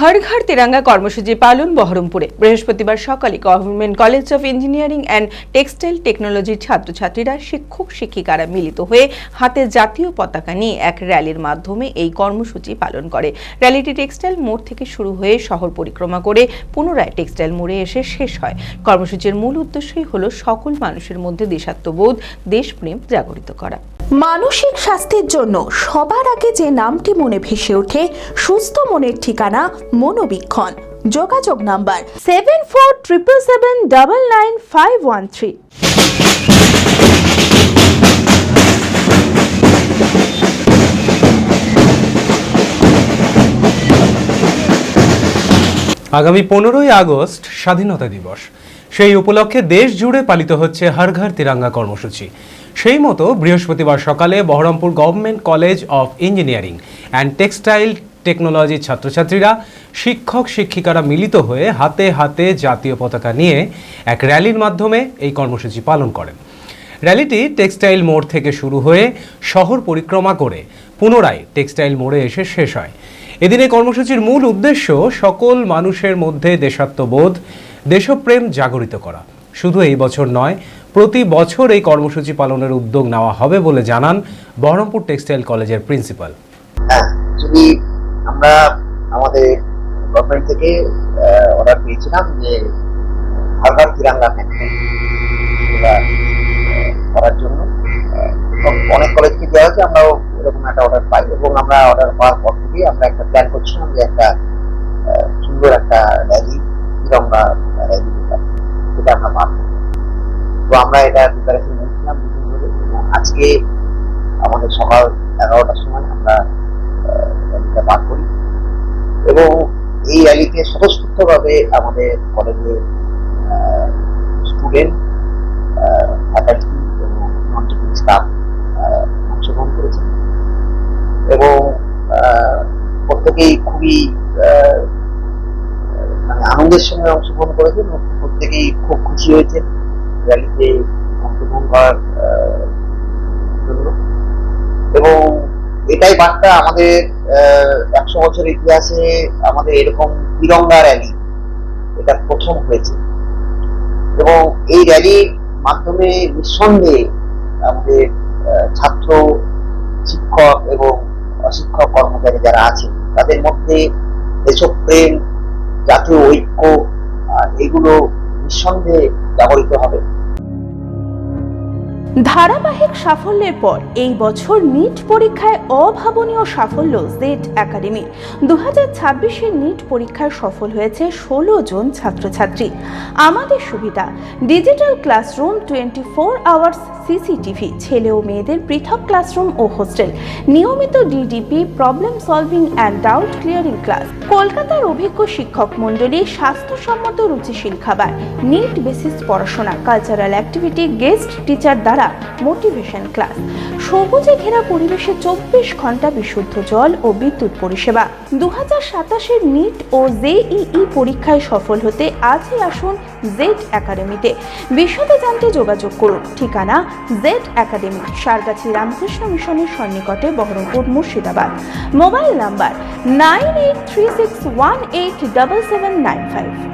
হর ঘর তিরঙ্গা কর্মসূচি পালন বহরমপুরে বৃহস্পতিবার সকালে government college of engineering and textile টেকনোলজির ছাত্রছাত্রীরা শিক্ষক শিক্ষিকারা মিলিত হয়ে হাতে জাতীয় পতাকা নিয়ে এক র্যালির মাধ্যমে এই কর্মসূচি পালন করে। র্যালিটি টেক্সটাইল মোড় থেকে শুরু হয়ে শহর পরিক্রমা করে পুনরায় টেক্সটাইল মোড়ে এসে শেষ হয়। কর্মসূচির মূল উদ্দেশ্যই হলো সকল মানুষের মধ্যে দেশাত্মবোধ, দেশপ্রেম জাগরিত করা। মানসিক স্বাস্থ্যের জন্য সবার আগে যে নামটি মনে ভেসে ওঠে, সুস্থ মনের ঠিকানা মনোবীক্ষণ। যোগাযোগ নাম্বার 7477799513। আগামী 15ই আগস্ট স্বাধীনতা দিবস। সেই উপলক্ষে দেশ জুড়ে পালিত হচ্ছে হর ঘর তিরঙ্গা কর্মসূচি। সেই মতো বৃহস্পতিবার সকালে Baharampur government college of engineering and textile টেকনোলজির ছাত্রছাত্রীরা শিক্ষক শিক্ষিকারা মিলিত হয়ে হাতে হাতে জাতীয় পতাকা নিয়ে এক র্যালির মাধ্যমে এই কর্মসূচি পালন করেন। র্যালিটি টেক্সটাইল মোড় থেকে শুরু হয়ে শহর পরিক্রমা করে পুনরায় টেক্সটাইল মোড়ে এসে শেষ হয়। এদিনে কর্মসূচির মূল উদ্দেশ্য সকল মানুষের মধ্যে দেশাত্মবোধ, দেশপ্রেম জাগরিত করা। শুধু এই বছর নয়, প্রতি বছর এই কর্মসূচি পালনের উদ্যোগ নেওয়া হবে বলে জানান বহরমপুর টেক্সটাইল কলেজের প্রিন্সিপাল। যদি আমরা আমাদের গভর্নমেন্ট থেকে অর্ডার পেয়েছিলাম যে হর ঘর তিরঙ্গা করার জন্য, অনেক কলেজকে দেওয়া হয়েছে, আমরাও এরকম একটা অর্ডার পাই এবং আমরা অর্ডার পাওয়ার পর থেকে আমরা একটা প্ল্যান করছিলাম যে একটা সুন্দর একটা র্যালি, তিরঙ্গা র্যালি যেটা আমরা পাবো। তো আমরা এটা প্রিপারেশন নিয়েছিলাম দুদিন ধরে এবং আজকে আমাদের সকাল 11টার সময় আমরা র্যালিটা পার করি এবং এই র্যালিতে স্বতঃস্ফূর্তভাবে আমাদের কলেজের স্টুডেন্ট, ফ্যাকাল্টি এবং নন টিচিং স্টাফ অংশগ্রহণ করেছেন এবং প্রত্যেকেই খুবই মানে আনন্দের সঙ্গে অংশগ্রহণ করেছেন। প্রত্যেকেই খুব খুশি হয়েছেন র্যালিতে অংশগ্রহণ করার জন্য এবং এটাই বার্তা আমাদের 100 বছর ইতিহাসে আমাদের এরকম তিরঙ্গা র্যালি এটা প্রথম হয়েছে এবং এই র্যালির মাধ্যমে নিঃসন্দেহে আমাদের ছাত্র, শিক্ষক এবং অশিক্ষক কর্মচারী যারা আছেন তাদের মধ্যে দেশপ্রেম, জাতীয় ঐক্য এগুলো নিঃসন্দেহে জাগরিত হবে। ধারাবাহিক সাফল্যের পর এই বছর নিট পরীক্ষায় অভাবনীয় সাফল্য জেড একাডেমি। 2026-এর নিট পরীক্ষায় সফল হয়েছে 16 জন ছাত্রছাত্রী। আমাদের সুবিধা ডিজিটাল ক্লাসরুম, 24 আওয়ার্স সিসিটিভি, ছেলে ও মেয়েদের পৃথক ক্লাসরুম ও হোস্টেল, নিয়মিত DDP, problem solving and doubt clearing class, কলকাতার অভিজ্ঞ শিক্ষক মণ্ডলী, স্বাস্থ্যসম্মত রুচিশীল খাবার, নিট বেসিস পড়াশোনা, কালচারাল অ্যাক্টিভিটি, গেস্ট টিচার দ্বারা মোটিভেশন ক্লাস, সবুজে ঘেরা পরিবেশে 24 ঘন্টা বিশুদ্ধ জল ও বিদ্যুৎ পরিষেবা। 2027-এর নিট ও জেইই পরীক্ষায় সফল হতে আজই আসুন জেড একাডেমিতে। বিশদে জানতে যোগাযোগ করুন। ঠিকানা জেড একাডেমি, সারগাছি রামকৃষ্ণ মিশনের সন্নিকটে, বহরমপুর, মুর্শিদাবাদ। Mobile number 9836187795।